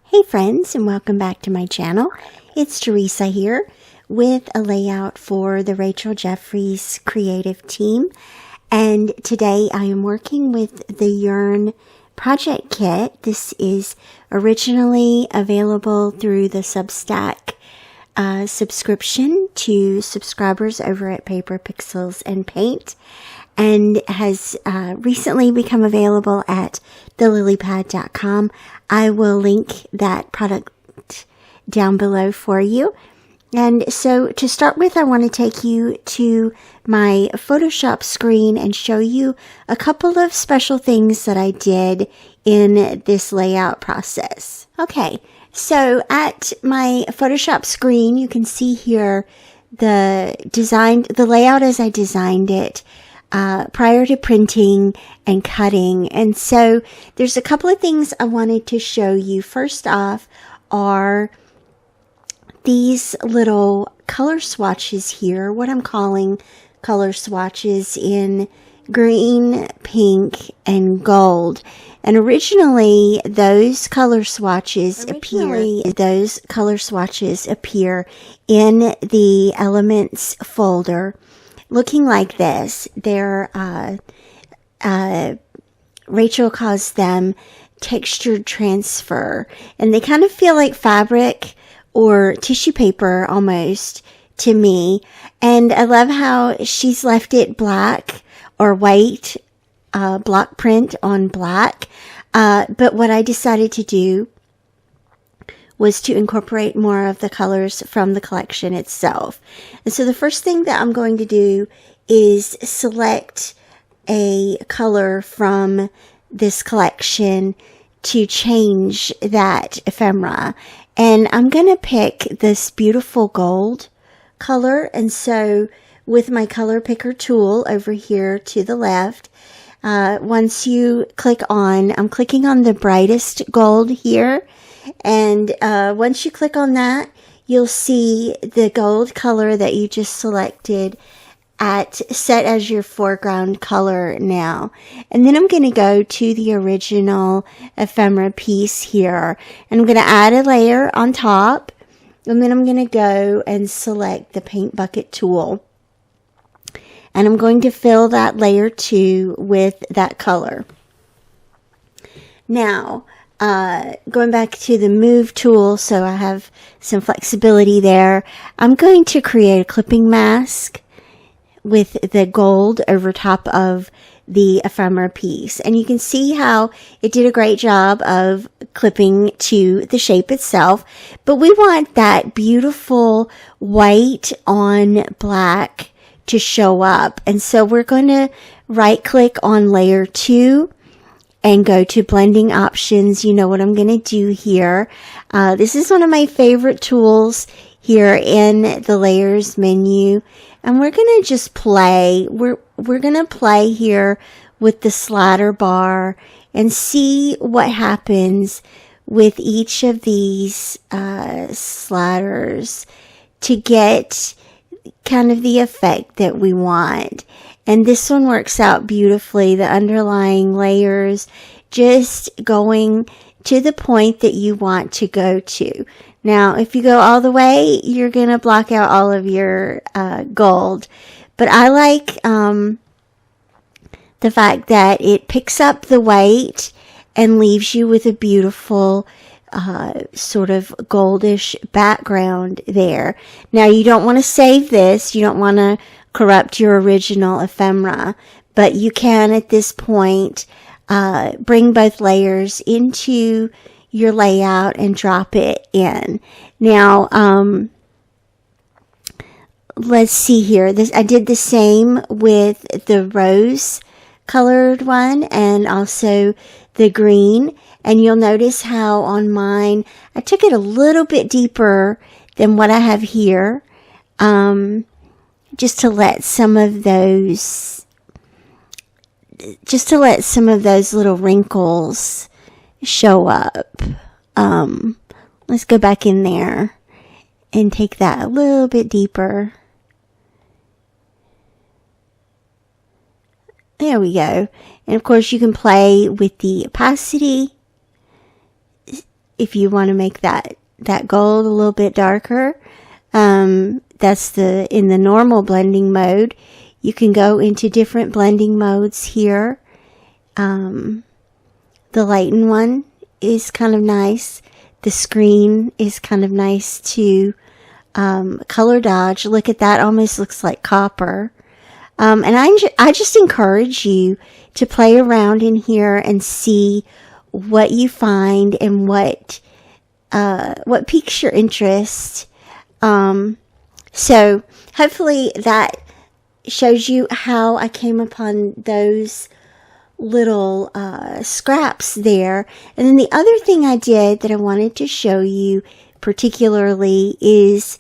Hey friends, and welcome back to my channel. It's Teresa here with a layout for the Rachel Jefferies creative team. And today I am working with the Yearn project kit. This is originally available through the Substack subscription to subscribers over at Paper, Pixels, and Paint, and has recently become available at thelilypad.com. I will link that product down below for you. And so to start with, I want to take you to my Photoshop screen and show you a couple of special things that I did in this layout process. Okay, so at my Photoshop screen, you can see here the layout as I designed it prior to printing and cutting. And so there's a couple of things I wanted to show you. First off are these little color swatches here, what I'm calling color swatches in green, pink, and gold. And originally those color swatches appear in the Elements folder looking like this. They're Rachel calls them textured transfer, and they kind of feel like fabric or tissue paper almost to me. And I love how she's left it black or white, block print on black. But what I decided to do was to incorporate more of the colors from the collection itself. And so the first thing that I'm going to do is select a color from this collection to change that ephemera. And I'm going to pick this beautiful gold color. And so with my color picker tool over here to the left, once you click on, I'm clicking on the brightest gold here. And once you click on that, you'll see the gold color that you just selected set as your foreground color now. And then I'm going to go to the original ephemera piece here, and I'm going to add a layer on top, and then I'm going to go and select the paint bucket tool, and I'm going to fill that layer 2 with that color. Now, going back to the move tool, so I have some flexibility there, I'm going to create a clipping mask with the gold over top of the ephemera piece. And you can see how it did a great job of clipping to the shape itself, but we want that beautiful white on black to show up. And so we're going to right click on layer 2 and go to blending options. You know what I'm going to do here. This is one of my favorite tools here in the layers menu. And we're going to just play. We're going to play here with the slider bar and see what happens with each of these sliders to get kind of the effect that we want. And this one works out beautifully. The underlying layers just going to the point that you want to go to. Now, if you go all the way, you're going to block out all of your gold. But I like the fact that it picks up the white and leaves you with a beautiful sort of goldish background there. Now, you don't want to save this. You don't want to corrupt your original ephemera, but you can at this point bring both layers into your layout and drop it in. Now, let's see here. I did the same with the rose colored one and also the green. And you'll notice how on mine, I took it a little bit deeper than what I have here. Just to let some of those little wrinkles show up. Let's go back in there and take that a little bit deeper. There we go. And of course you can play with the opacity if you want to make that gold a little bit darker, that's in the normal blending mode. You can go into different blending modes here. The lighten one is kind of nice. The screen is kind of nice to color dodge. Look at that, almost looks like copper. And I just encourage you to play around in here and see what you find and what piques your interest. So hopefully that shows you how I came upon those little scraps there. And then the other thing I did that I wanted to show you particularly is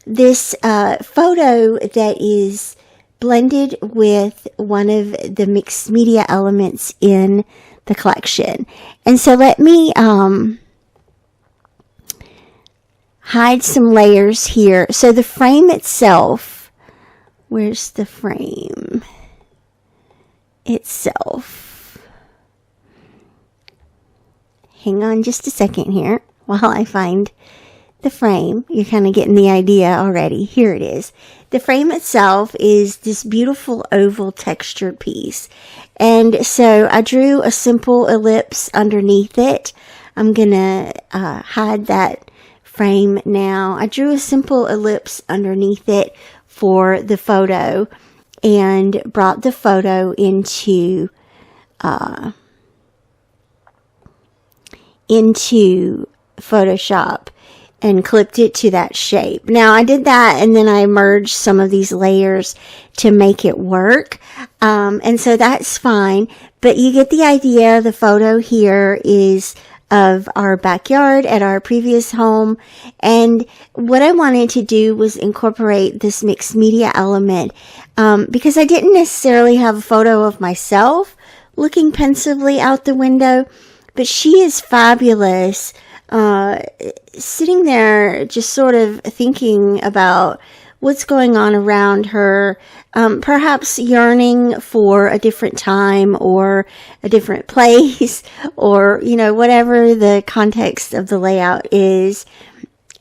this photo that is blended with one of the mixed media elements in the collection. And so let me hide some layers here. So the frame itself, where's the frame itself? Hang on just a second here while I find the frame. You're kind of getting the idea already. Here it is. The frame itself is this beautiful oval textured piece. And so I drew a simple ellipse underneath it. I'm going to hide that frame now. I drew a simple ellipse underneath it for the photo and brought the photo into Photoshop and clipped it to that shape. Now I did that and then I merged some of these layers to make it work. And so that's fine, but you get the idea. The photo here is of our backyard at our previous home. And what I wanted to do was incorporate this mixed media element, because I didn't necessarily have a photo of myself looking pensively out the window, but she is fabulous, sitting there just sort of thinking about what's going on around her, perhaps yearning for a different time or a different place or, whatever the context of the layout is.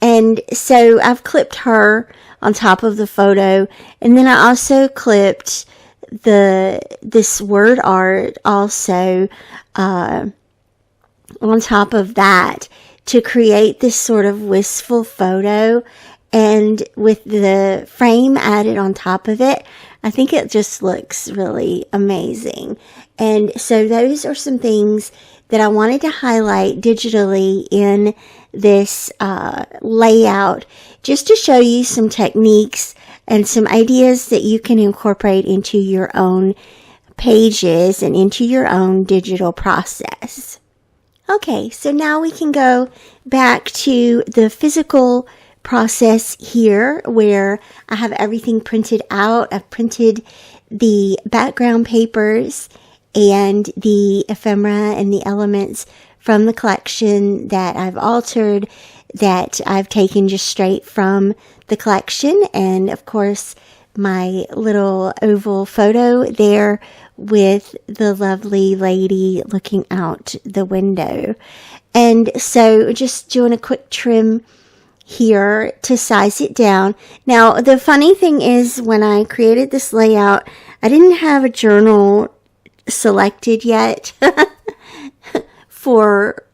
And so I've clipped her on top of the photo. And then I also clipped this word art also, on top of that to create this sort of wistful photo. And with the frame added on top of it, I think it just looks really amazing. And so those are some things that I wanted to highlight digitally in this layout, just to show you some techniques and some ideas that you can incorporate into your own pages and into your own digital process. Okay, so now we can go back to the physical process here where I have everything printed out. I've printed the background papers and the ephemera and the elements from the collection that I've altered, that I've taken just straight from the collection. And of course, my little oval photo there with the lovely lady looking out the window. And so just doing a quick trim here to size it down. Now, the funny thing is when I created this layout, I didn't have a journal selected yet for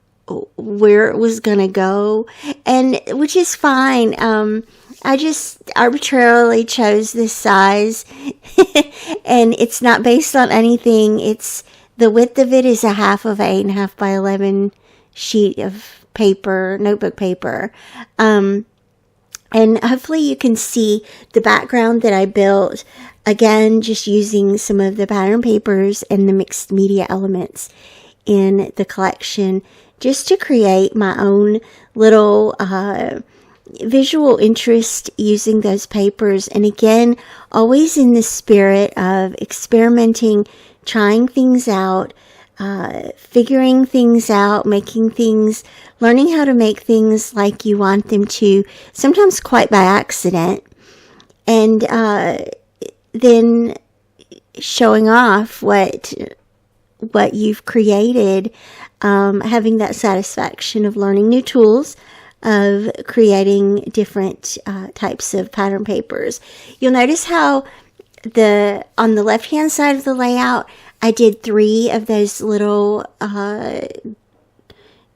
where it was going to go, and which is fine. I just arbitrarily chose this size and it's not based on anything. It's the width of it is a half of 8.5 by 11 sheet of paper, notebook paper. And hopefully you can see the background that I built, again, just using some of the pattern papers and the mixed media elements in the collection, just to create my own little visual interest using those papers. And again, always in the spirit of experimenting, trying things out, figuring things out, making things, learning how to make things like you want them to, sometimes quite by accident, and then showing off what what you've created, having that satisfaction of learning new tools, of creating different types of pattern papers. You'll notice how on the left-hand side of the layout, I did 3 of those little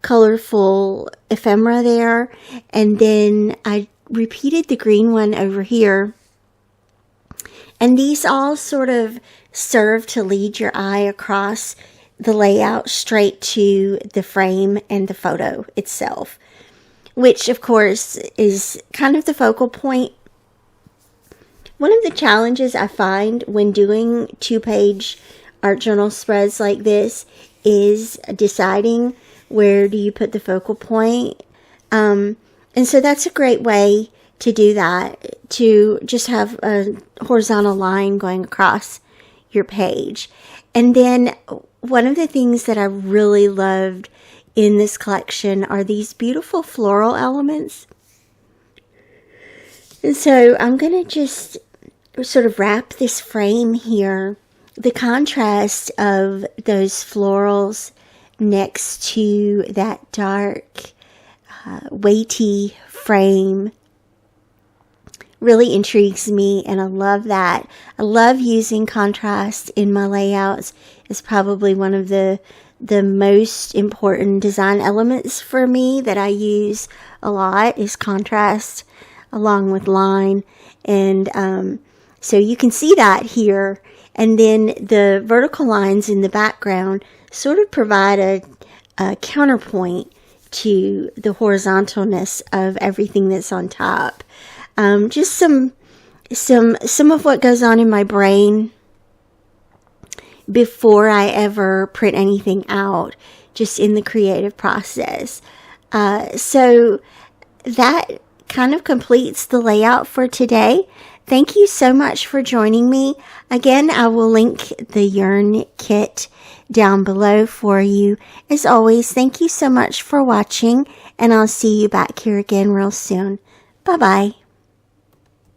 colorful ephemera there, and then I repeated the green one over here. And these all sort of serve to lead your eye across the layout straight to the frame and the photo itself, which of course is kind of the focal point. One of the challenges I find when doing 2-page art journal spreads like this is deciding where do you put the focal point. And so that's a great way to do that, to just have a horizontal line going across your page. And then one of the things that I really loved in this collection are these beautiful floral elements. And so I'm going to just sort of wrap this frame here. The contrast of those florals next to that dark, weighty frame really intrigues me, and I love that. I love using contrast in my layouts. It's probably one of the most important design elements for me that I use a lot is contrast along with line. And so you can see that here. And then the vertical lines in the background sort of provide a counterpoint to the horizontalness of everything that's on top. Just some of what goes on in my brain before I ever print anything out, just in the creative process. So that kind of completes the layout for today. Thank you so much for joining me. Again, I will link the Yearn kit down below for you. As always, thank you so much for watching, and I'll see you back here again real soon. Bye-bye.